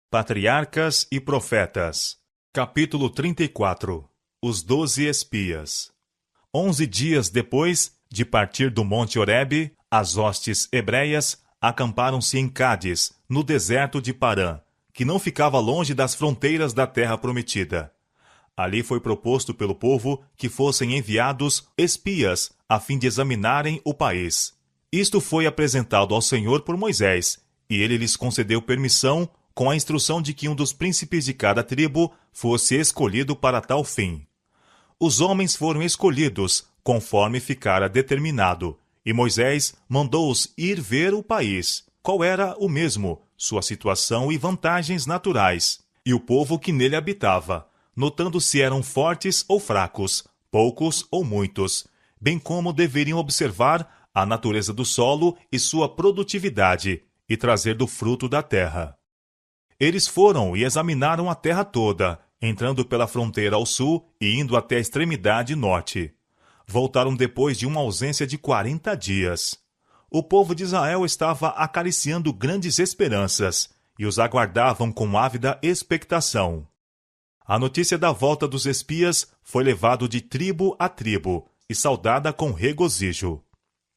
Patriarcas e Profetas. Capítulo 34. Os 12 espias. 11 dias depois de partir do Monte Horebe, as hostes hebreias acamparam-se em Cádiz, no deserto de Parã, que não ficava longe das fronteiras da terra prometida. Ali foi proposto pelo povo que fossem enviados espias a fim de examinarem o país. Isto foi apresentado ao Senhor por Moisés, e ele lhes concedeu permissão com a instrução de que um dos príncipes de cada tribo fosse escolhido para tal fim. Os homens foram escolhidos, conforme ficara determinado, e Moisés mandou-os ir ver o país, qual era o mesmo, sua situação e vantagens naturais, e o povo que nele habitava, notando se eram fortes ou fracos, poucos ou muitos, bem como deveriam observar a natureza do solo e sua produtividade, e trazer do fruto da terra. Eles foram e examinaram a terra toda, entrando pela fronteira ao sul e indo até a extremidade norte. Voltaram depois de uma ausência de 40 dias. O povo de Israel estava acariciando grandes esperanças, e os aguardavam com ávida expectação. A notícia da volta dos espias foi levada de tribo a tribo, e saudada com regozijo.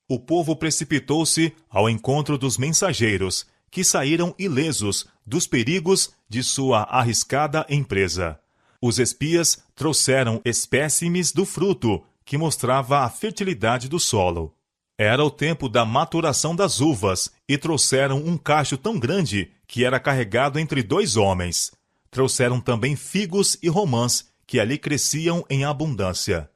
O povo precipitou-se ao encontro dos mensageiros, que saíram ilesos dos perigos de sua arriscada empresa. Os espias trouxeram espécimes do fruto, que mostrava a fertilidade do solo. Era o tempo da maturação das uvas, e trouxeram um cacho tão grande que era carregado entre 2 homens. Trouxeram também figos e romãs, que ali cresciam em abundância.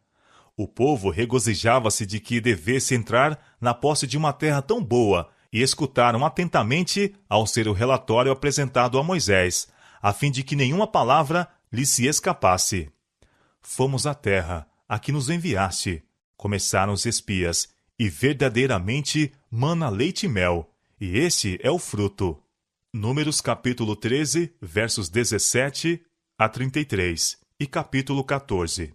O povo regozijava-se de que devesse entrar na posse de uma terra tão boa, e escutaram atentamente ao ser o relatório apresentado a Moisés, a fim de que nenhuma palavra lhe se escapasse. Fomos à terra, a que nos enviaste, começaram os espias, e verdadeiramente mana leite e mel, e este é o fruto. Números capítulo 13, versos 17 a 33, e capítulo 14.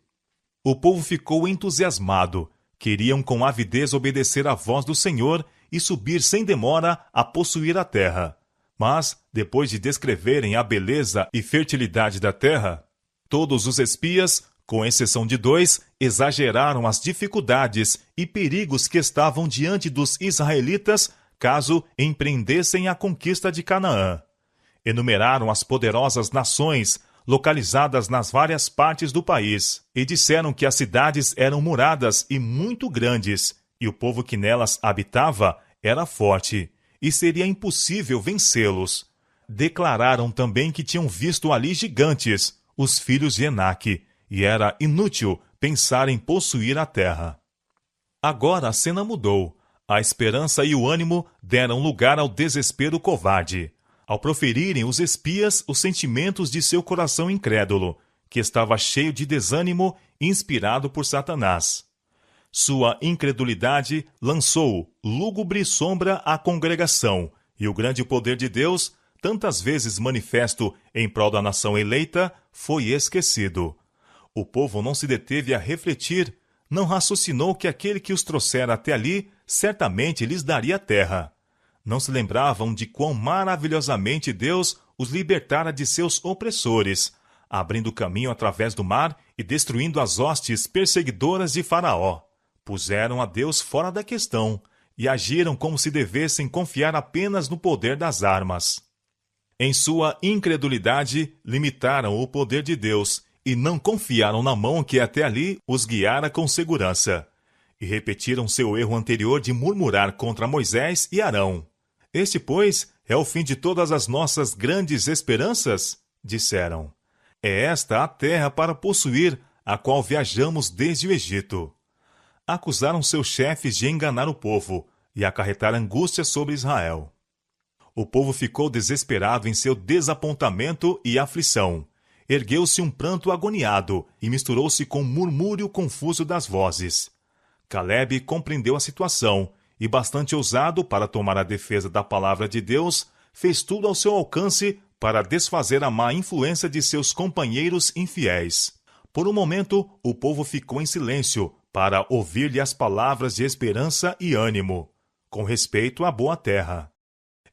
O povo ficou entusiasmado, queriam com avidez obedecer à voz do Senhor e subir sem demora a possuir a terra. Mas, depois de descreverem a beleza e fertilidade da terra, todos os espias, com exceção de 2, exageraram as dificuldades e perigos que estavam diante dos israelitas caso empreendessem a conquista de Canaã. Enumeraram as poderosas nações localizadas nas várias partes do país e disseram que as cidades eram muradas e muito grandes, e o povo que nelas habitava era forte, e seria impossível vencê-los. Declararam também que tinham visto ali gigantes, os filhos de Enaque, e era inútil pensar em possuir a terra. Agora a cena mudou. A esperança e o ânimo deram lugar ao desespero covarde, ao proferirem os espias os sentimentos de seu coração incrédulo, que estava cheio de desânimo, inspirado por Satanás. Sua incredulidade lançou lúgubre sombra à congregação, e o grande poder de Deus, tantas vezes manifesto em prol da nação eleita, foi esquecido. O povo não se deteve a refletir, não raciocinou que aquele que os trouxera até ali certamente lhes daria terra. Não se lembravam de quão maravilhosamente Deus os libertara de seus opressores, abrindo caminho através do mar e destruindo as hostes perseguidoras de Faraó. Puseram a Deus fora da questão e agiram como se devessem confiar apenas no poder das armas. Em sua incredulidade, limitaram o poder de Deus e não confiaram na mão que até ali os guiara com segurança. E repetiram seu erro anterior de murmurar contra Moisés e Arão. Este, pois, é o fim de todas as nossas grandes esperanças? Disseram. É esta a terra para possuir, a qual viajamos desde o Egito. Acusaram seus chefes de enganar o povo e acarretar angústia sobre Israel. O povo ficou desesperado em seu desapontamento e aflição. Ergueu-se um pranto agoniado e misturou-se com um murmúrio confuso das vozes. Calebe compreendeu a situação e, bastante ousado para tomar a defesa da palavra de Deus, fez tudo ao seu alcance para desfazer a má influência de seus companheiros infiéis. Por um momento, o povo ficou em silêncio para ouvir-lhe as palavras de esperança e ânimo, com respeito à boa terra.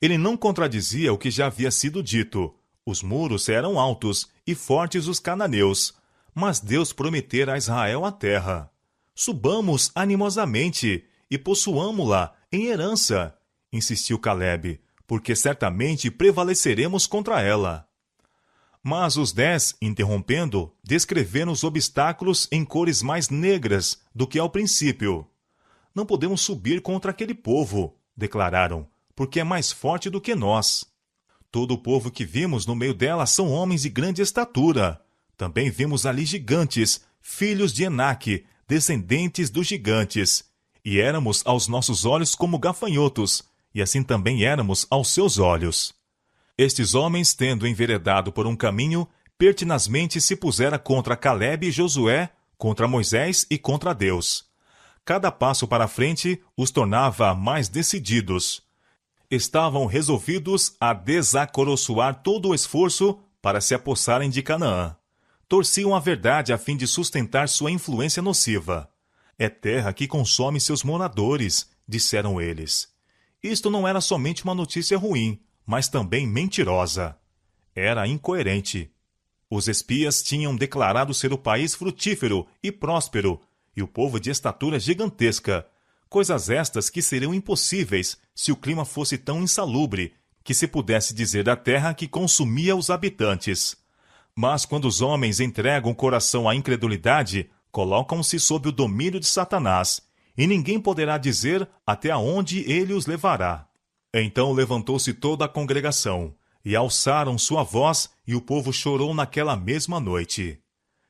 Ele não contradizia o que já havia sido dito. Os muros eram altos e fortes os cananeus, mas Deus prometera a Israel a terra. Subamos animosamente e possuamo-la em herança, insistiu Calebe, porque certamente prevaleceremos contra ela. Mas os 10, interrompendo, descreveram os obstáculos em cores mais negras do que ao princípio. Não podemos subir contra aquele povo, declararam, porque é mais forte do que nós. Todo o povo que vimos no meio dela são homens de grande estatura. Também vimos ali gigantes, filhos de Enaque, descendentes dos gigantes. E éramos aos nossos olhos como gafanhotos, e assim também éramos aos seus olhos. Estes homens, tendo enveredado por um caminho, pertinazmente se pusera contra Calebe e Josué, contra Moisés e contra Deus. Cada passo para a frente os tornava mais decididos. Estavam resolvidos a desacoroçoar todo o esforço para se apossarem de Canaã. Torciam a verdade a fim de sustentar sua influência nociva. É terra que consome seus moradores, disseram eles. Isto não era somente uma notícia ruim, mas também mentirosa. Era incoerente. Os espias tinham declarado ser o país frutífero e próspero, e o povo de estatura gigantesca, coisas estas que seriam impossíveis se o clima fosse tão insalubre que se pudesse dizer da terra que consumia os habitantes. Mas quando os homens entregam o coração à incredulidade, colocam-se sob o domínio de Satanás, e ninguém poderá dizer até aonde ele os levará. Então levantou-se toda a congregação, e alçaram sua voz, e o povo chorou naquela mesma noite.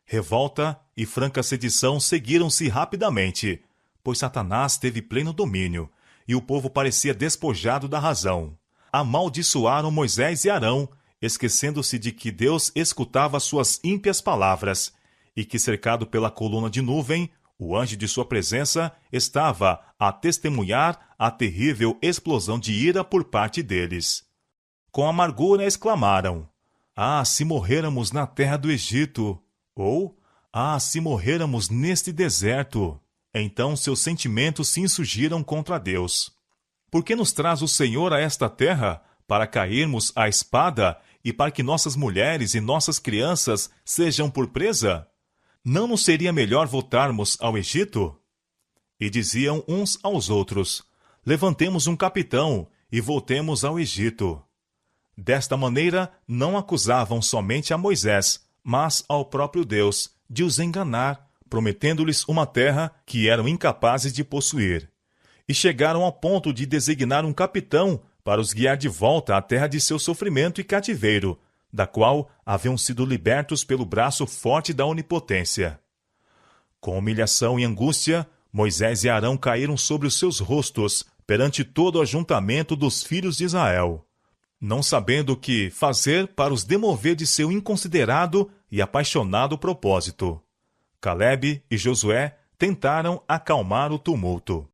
Revolta e franca sedição seguiram-se rapidamente, pois Satanás teve pleno domínio, e o povo parecia despojado da razão. Amaldiçoaram Moisés e Arão, esquecendo-se de que Deus escutava suas ímpias palavras, e que, cercado pela coluna de nuvem, o anjo de sua presença estava a testemunhar a terrível explosão de ira por parte deles. Com amargura exclamaram: "Ah, se morrêramos na terra do Egito!" Ou: "Ah, se morrêramos neste deserto!" Então seus sentimentos se insurgiram contra Deus. Por que nos traz o Senhor a esta terra, para cairmos à espada e para que nossas mulheres e nossas crianças sejam por presa? Não nos seria melhor voltarmos ao Egito? E diziam uns aos outros: "Levantemos um capitão e voltemos ao Egito." Desta maneira, não acusavam somente a Moisés, mas ao próprio Deus, de os enganar, prometendo-lhes uma terra que eram incapazes de possuir. E chegaram ao ponto de designar um capitão para os guiar de volta à terra de seu sofrimento e cativeiro, da qual haviam sido libertos pelo braço forte da onipotência. Com humilhação e angústia, Moisés e Arão caíram sobre os seus rostos perante todo o ajuntamento dos filhos de Israel, não sabendo o que fazer para os demover de seu inconsiderado e apaixonado propósito. Calebe e Josué tentaram acalmar o tumulto.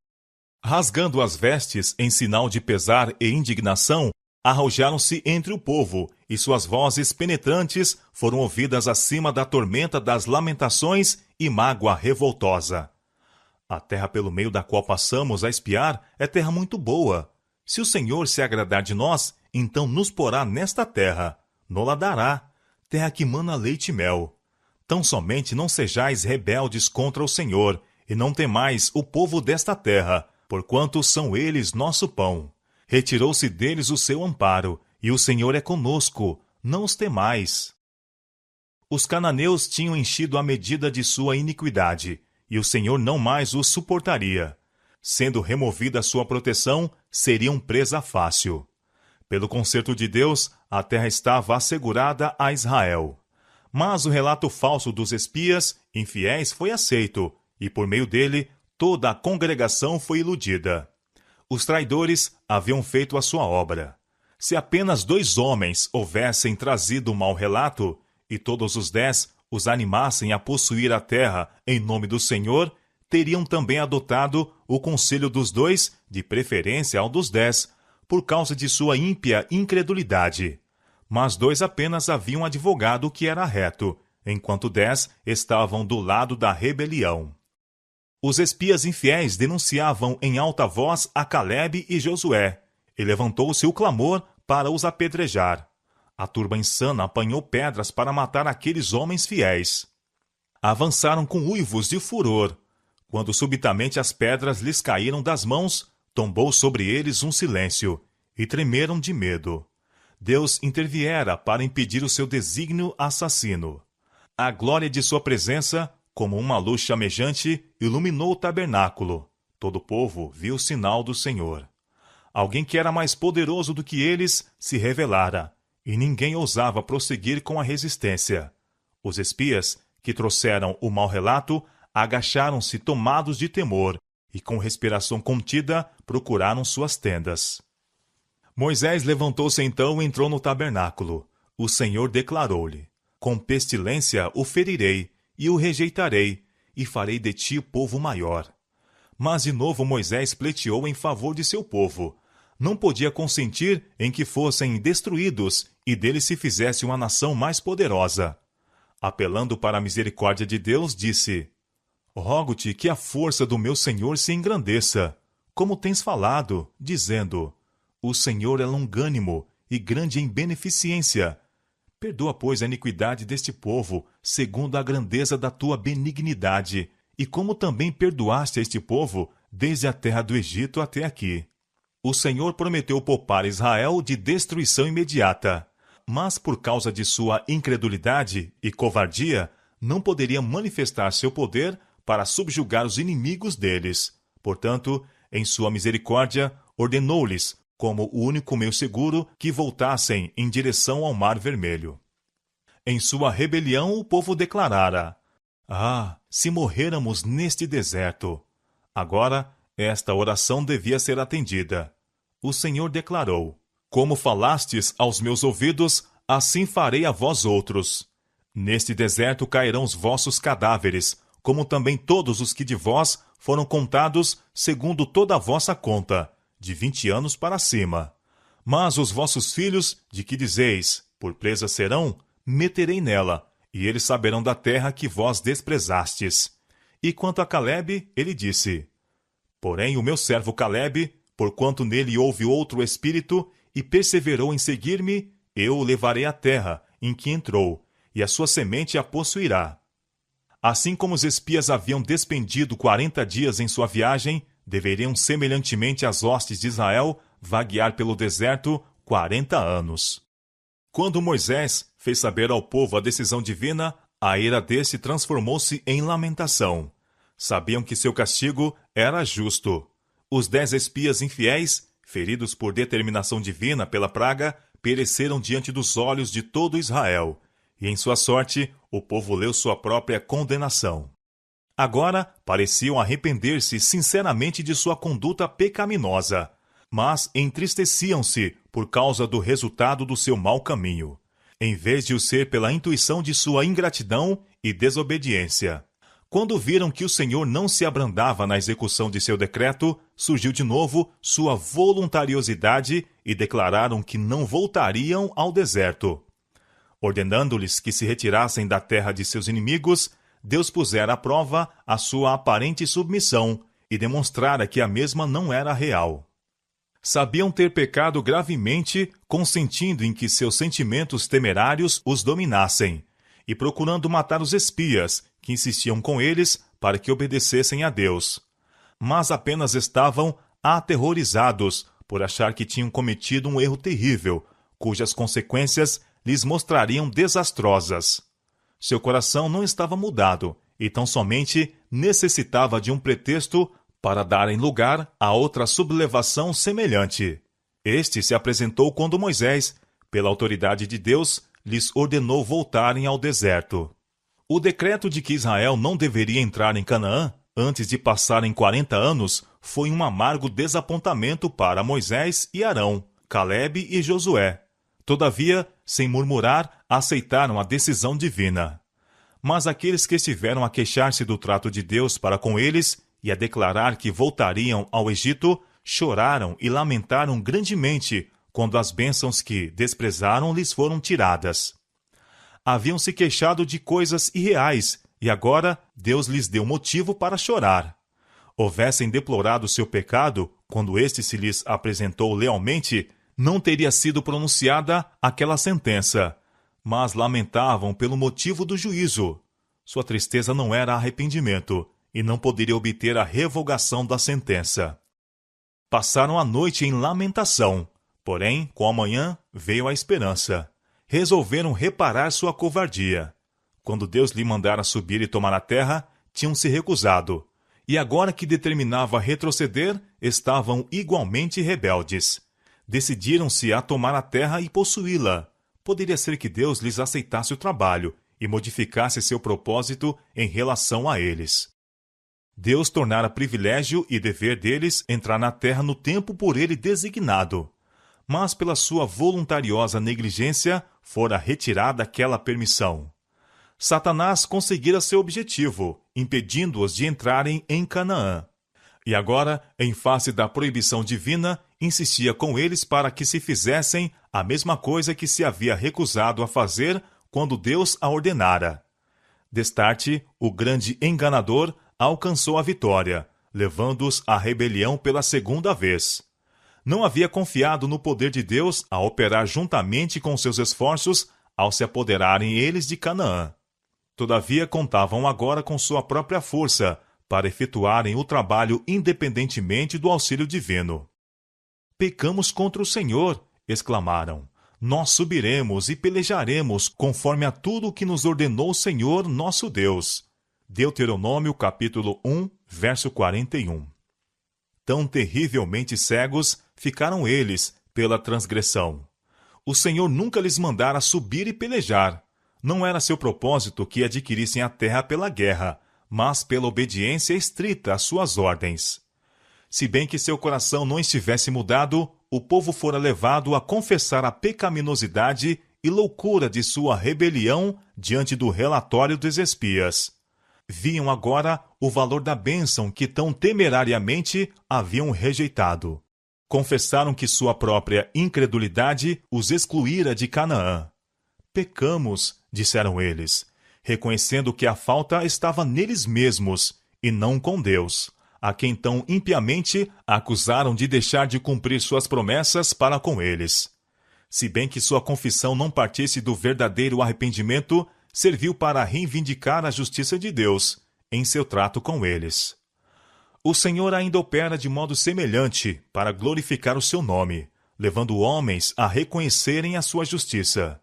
Rasgando as vestes em sinal de pesar e indignação, arrojaram-se entre o povo, e suas vozes penetrantes foram ouvidas acima da tormenta das lamentações e mágoa revoltosa. A terra pelo meio da qual passamos a espiar é terra muito boa. Se o Senhor se agradar de nós, então nos porá nesta terra, nola dará, terra que mana leite e mel. Tão somente não sejais rebeldes contra o Senhor, e não temais o povo desta terra, porquanto são eles nosso pão. Retirou-se deles o seu amparo, e o Senhor é conosco, não os temais. Os cananeus tinham enchido a medida de sua iniquidade, e o Senhor não mais os suportaria. Sendo removida a sua proteção, seriam presa fácil. Pelo conserto de Deus, a terra estava assegurada a Israel. Mas o relato falso dos espias infiéis foi aceito, e por meio dele, toda a congregação foi iludida. Os traidores haviam feito a sua obra. Se apenas 2 homens houvessem trazido o mau relato, e todos os 10 os animassem a possuir a terra em nome do Senhor, teriam também adotado o conselho dos 2, de preferência ao dos 10, por causa de sua ímpia incredulidade. Mas 2 apenas haviam advogado o que era reto, enquanto 10 estavam do lado da rebelião. Os espias infiéis denunciavam em alta voz a Calebe e Josué, e levantou-se o clamor para os apedrejar. A turba insana apanhou pedras para matar aqueles homens fiéis. Avançaram com uivos de furor. Quando subitamente as pedras lhes caíram das mãos, tombou sobre eles um silêncio, e tremeram de medo. Deus interviera para impedir o seu desígnio assassino. A glória de sua presença, como uma luz chamejante, iluminou o tabernáculo. Todo o povo viu o sinal do Senhor. Alguém que era mais poderoso do que eles se revelara, e ninguém ousava prosseguir com a resistência. Os espias, que trouxeram o mau relato, agacharam-se tomados de temor, e com respiração contida procuraram suas tendas. Moisés levantou-se então e entrou no tabernáculo. O Senhor declarou-lhe: com pestilência o ferirei, e o rejeitarei, e farei de ti povo maior. Mas de novo Moisés pleiteou em favor de seu povo. Não podia consentir em que fossem destruídos e deles se fizesse uma nação mais poderosa. Apelando para a misericórdia de Deus, disse: rogo-te que a força do meu Senhor se engrandeça, como tens falado, dizendo: o Senhor é longânimo e grande em beneficência. Perdoa, pois, a iniquidade deste povo, segundo a grandeza da tua benignidade, e como também perdoaste a este povo, desde a terra do Egito até aqui. O Senhor prometeu poupar Israel de destruição imediata, mas por causa de sua incredulidade e covardia, não poderia manifestar seu poder para subjugar os inimigos deles. Portanto, em sua misericórdia, ordenou-lhes, como o único meio seguro, que voltassem em direção ao Mar Vermelho. Em sua rebelião, o povo declarara: ah, se morrêramos neste deserto! Agora, esta oração devia ser atendida. O Senhor declarou: como falastes aos meus ouvidos, assim farei a vós outros. Neste deserto cairão os vossos cadáveres, como também todos os que de vós foram contados segundo toda a vossa conta, de 20 anos para cima. Mas os vossos filhos, de que dizeis, por presa serão, meterei nela, e eles saberão da terra que vós desprezastes. E quanto a Calebe, ele disse: porém o meu servo Calebe, porquanto nele houve outro espírito, e perseverou em seguir-me, eu o levarei à terra em que entrou, e a sua semente a possuirá. Assim como os espias haviam despendido 40 dias em sua viagem, deveriam semelhantemente as hostes de Israel vaguear pelo deserto 40 anos. Quando Moisés fez saber ao povo a decisão divina, a ira desse transformou-se em lamentação. Sabiam que seu castigo era justo. Os 10 espias infiéis, feridos por determinação divina pela praga, pereceram diante dos olhos de todo Israel, e em sua sorte o povo leu sua própria condenação. Agora pareciam arrepender-se sinceramente de sua conduta pecaminosa, mas entristeciam-se por causa do resultado do seu mau caminho, em vez de o ser pela intuição de sua ingratidão e desobediência. Quando viram que o Senhor não se abrandava na execução de seu decreto, surgiu de novo sua voluntariosidade e declararam que não voltariam ao deserto. Ordenando-lhes que se retirassem da terra de seus inimigos, Deus pusera à prova a sua aparente submissão e demonstrara que a mesma não era real. Sabiam ter pecado gravemente, consentindo em que seus sentimentos temerários os dominassem, e procurando matar os espias, que insistiam com eles para que obedecessem a Deus. Mas apenas estavam aterrorizados por achar que tinham cometido um erro terrível, cujas consequências lhes mostrariam desastrosas. Seu coração não estava mudado, e tão somente necessitava de um pretexto para darem lugar a outra sublevação semelhante. Este se apresentou quando Moisés, pela autoridade de Deus, lhes ordenou voltarem ao deserto. O decreto de que Israel não deveria entrar em Canaã antes de passarem 40 anos foi um amargo desapontamento para Moisés e Arão, Calebe e Josué. Todavia, sem murmurar, aceitaram a decisão divina. Mas aqueles que estiveram a queixar-se do trato de Deus para com eles e a declarar que voltariam ao Egito, choraram e lamentaram grandemente quando as bênçãos que desprezaram lhes foram tiradas. Haviam se queixado de coisas irreais, e agora Deus lhes deu motivo para chorar. Houvessem deplorado seu pecado, quando este se lhes apresentou lealmente, não teria sido pronunciada aquela sentença, mas lamentavam pelo motivo do juízo. Sua tristeza não era arrependimento, e não poderia obter a revogação da sentença. Passaram a noite em lamentação, porém, com a manhã veio a esperança. Resolveram reparar sua covardia. Quando Deus lhe mandara subir e tomar a terra, tinham se recusado, e agora que determinava retroceder, estavam igualmente rebeldes. Decidiram-se a tomar a terra e possuí-la. Poderia ser que Deus lhes aceitasse o trabalho e modificasse seu propósito em relação a eles. Deus tornara privilégio e dever deles entrar na terra no tempo por ele designado. Mas pela sua voluntariosa negligência fora retirada aquela permissão. Satanás conseguira seu objetivo, impedindo-os de entrarem em Canaã. E agora, em face da proibição divina, insistia com eles para que se fizessem a mesma coisa que se havia recusado a fazer quando Deus a ordenara. Destarte, o grande enganador alcançou a vitória, levando-os à rebelião pela segunda vez. Não havia confiado no poder de Deus a operar juntamente com seus esforços ao se apoderarem eles de Canaã. Todavia, contavam agora com sua própria força para efetuarem o trabalho independentemente do auxílio divino. Pecamos contra o Senhor, exclamaram. Nós subiremos e pelejaremos conforme a tudo o que nos ordenou o Senhor nosso Deus. Deuteronômio capítulo 1, verso 41. Tão terrivelmente cegos ficaram eles pela transgressão. O Senhor nunca lhes mandara subir e pelejar. Não era seu propósito que adquirissem a terra pela guerra, mas pela obediência estrita às suas ordens. Se bem que seu coração não estivesse mudado, o povo fora levado a confessar a pecaminosidade e loucura de sua rebelião diante do relatório dos espias. Viam agora o valor da bênção que tão temerariamente haviam rejeitado. Confessaram que sua própria incredulidade os excluíra de Canaã. Pecamos, disseram eles, reconhecendo que a falta estava neles mesmos e não com Deus, a quem tão impiamente acusaram de deixar de cumprir suas promessas para com eles. Se bem que sua confissão não partisse do verdadeiro arrependimento, serviu para reivindicar a justiça de Deus em seu trato com eles. O Senhor ainda opera de modo semelhante para glorificar o seu nome, levando homens a reconhecerem a sua justiça.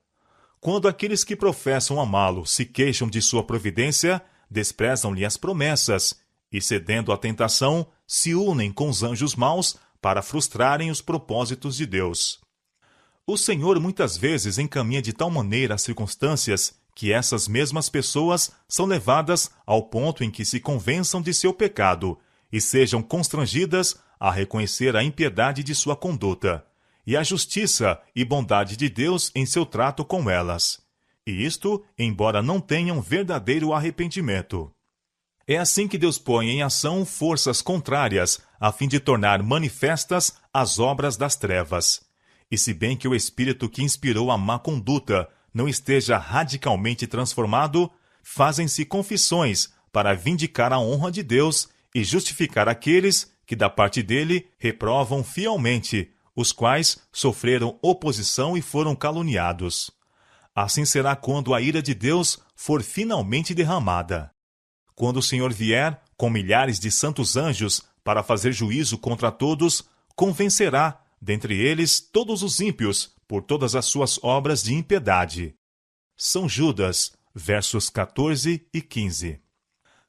Quando aqueles que professam amá-lo se queixam de sua providência, desprezam-lhe as promessas e, cedendo à tentação, se unem com os anjos maus para frustrarem os propósitos de Deus. O Senhor muitas vezes encaminha de tal maneira as circunstâncias que essas mesmas pessoas são levadas ao ponto em que se convençam de seu pecado e sejam constrangidas a reconhecer a impiedade de sua conduta e a justiça e bondade de Deus em seu trato com elas. E isto, embora não tenham verdadeiro arrependimento. É assim que Deus põe em ação forças contrárias, a fim de tornar manifestas as obras das trevas. E se bem que o Espírito que inspirou a má conduta não esteja radicalmente transformado, fazem-se confissões para vindicar a honra de Deus e justificar aqueles que, da parte dele, reprovam fielmente, os quais sofreram oposição e foram caluniados. Assim será quando a ira de Deus for finalmente derramada. Quando o Senhor vier, com milhares de santos anjos, para fazer juízo contra todos, convencerá, dentre eles, todos os ímpios, por todas as suas obras de impiedade. São Judas, versos 14 e 15.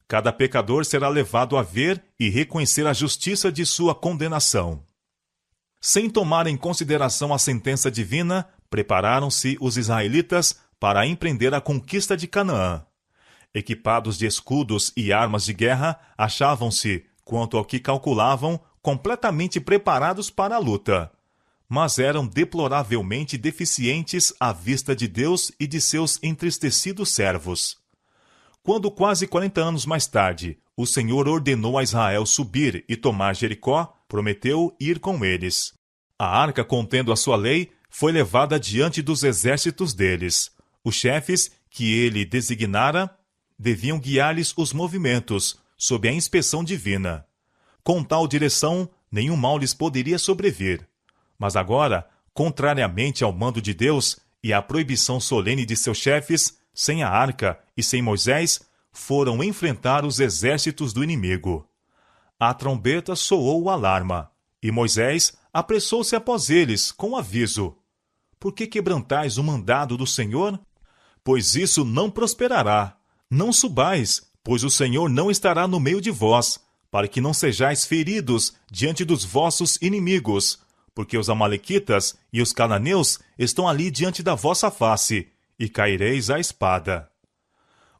Cada pecador será levado a ver e reconhecer a justiça de sua condenação. Sem tomar em consideração a sentença divina, prepararam-se os israelitas para empreender a conquista de Canaã. Equipados de escudos e armas de guerra, achavam-se, quanto ao que calculavam, completamente preparados para a luta. Mas eram deploravelmente deficientes à vista de Deus e de seus entristecidos servos. Quando quase 40 anos mais tarde, o Senhor ordenou a Israel subir e tomar Jericó, prometeu ir com eles. A arca, contendo a sua lei, foi levada diante dos exércitos deles. Os chefes, que ele designara, deviam guiar-lhes os movimentos, sob a inspeção divina. Com tal direção, nenhum mal lhes poderia sobrevir. Mas agora, contrariamente ao mando de Deus e à proibição solene de seus chefes, sem a arca e sem Moisés, foram enfrentar os exércitos do inimigo. A trombeta soou o alarma, e Moisés apressou-se após eles, com aviso: Por que quebrantais o mandado do Senhor? Pois isso não prosperará. Não subais, pois o Senhor não estará no meio de vós, para que não sejais feridos diante dos vossos inimigos, porque os amalequitas e os cananeus estão ali diante da vossa face, e caireis à espada.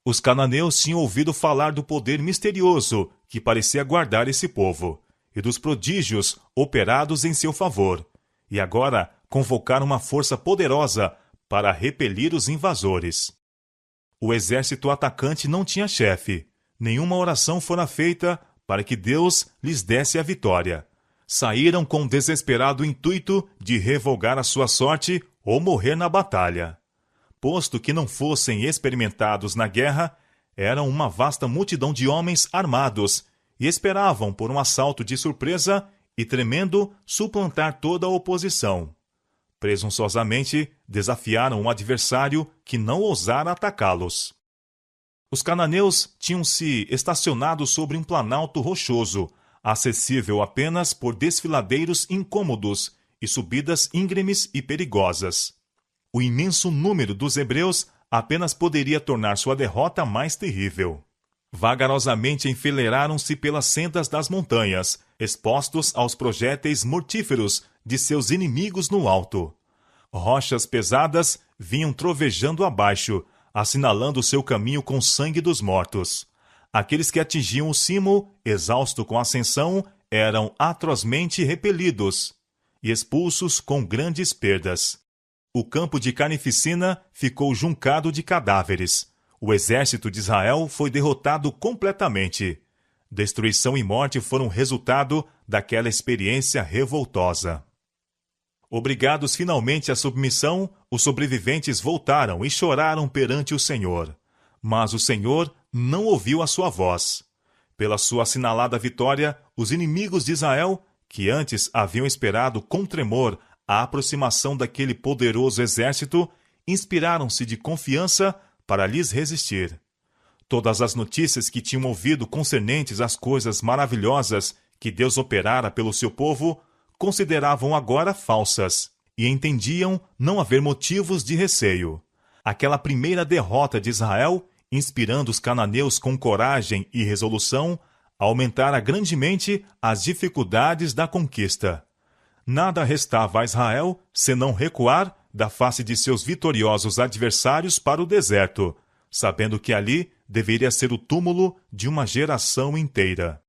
Os cananeus tinham ouvido falar do poder misterioso que parecia guardar esse povo, e dos prodígios operados em seu favor, e agora convocaram uma força poderosa para repelir os invasores. O exército atacante não tinha chefe. Nenhuma oração fora feita para que Deus lhes desse a vitória. Saíram com o desesperado intuito de revogar a sua sorte ou morrer na batalha. Posto que não fossem experimentados na guerra, eram uma vasta multidão de homens armados e esperavam por um assalto de surpresa e, tremendo, suplantar toda a oposição. Presunçosamente, desafiaram um adversário que não ousara atacá-los. Os cananeus tinham-se estacionado sobre um planalto rochoso, acessível apenas por desfiladeiros incômodos e subidas íngremes e perigosas. O imenso número dos hebreus apenas poderia tornar sua derrota mais terrível. Vagarosamente enfileiraram-se pelas sendas das montanhas, expostos aos projéteis mortíferos de seus inimigos no alto. Rochas pesadas vinham trovejando abaixo, assinalando seu caminho com sangue dos mortos. Aqueles que atingiam o cimo, exausto com a ascensão, eram atrozmente repelidos e expulsos com grandes perdas. O campo de carnificina ficou juncado de cadáveres. O exército de Israel foi derrotado completamente. Destruição e morte foram resultado daquela experiência revoltosa. Obrigados finalmente à submissão, os sobreviventes voltaram e choraram perante o Senhor. Mas o Senhor não ouviu a sua voz. Pela sua assinalada vitória, os inimigos de Israel, que antes haviam esperado com tremor a aproximação daquele poderoso exército, inspiraram-se de confiança para lhes resistir. Todas as notícias que tinham ouvido concernentes às coisas maravilhosas que Deus operara pelo seu povo, consideravam agora falsas, e entendiam não haver motivos de receio. Aquela primeira derrota de Israel, inspirando os cananeus com coragem e resolução, aumentara grandemente as dificuldades da conquista. Nada restava a Israel senão recuar da face de seus vitoriosos adversários para o deserto, sabendo que ali deveria ser o túmulo de uma geração inteira.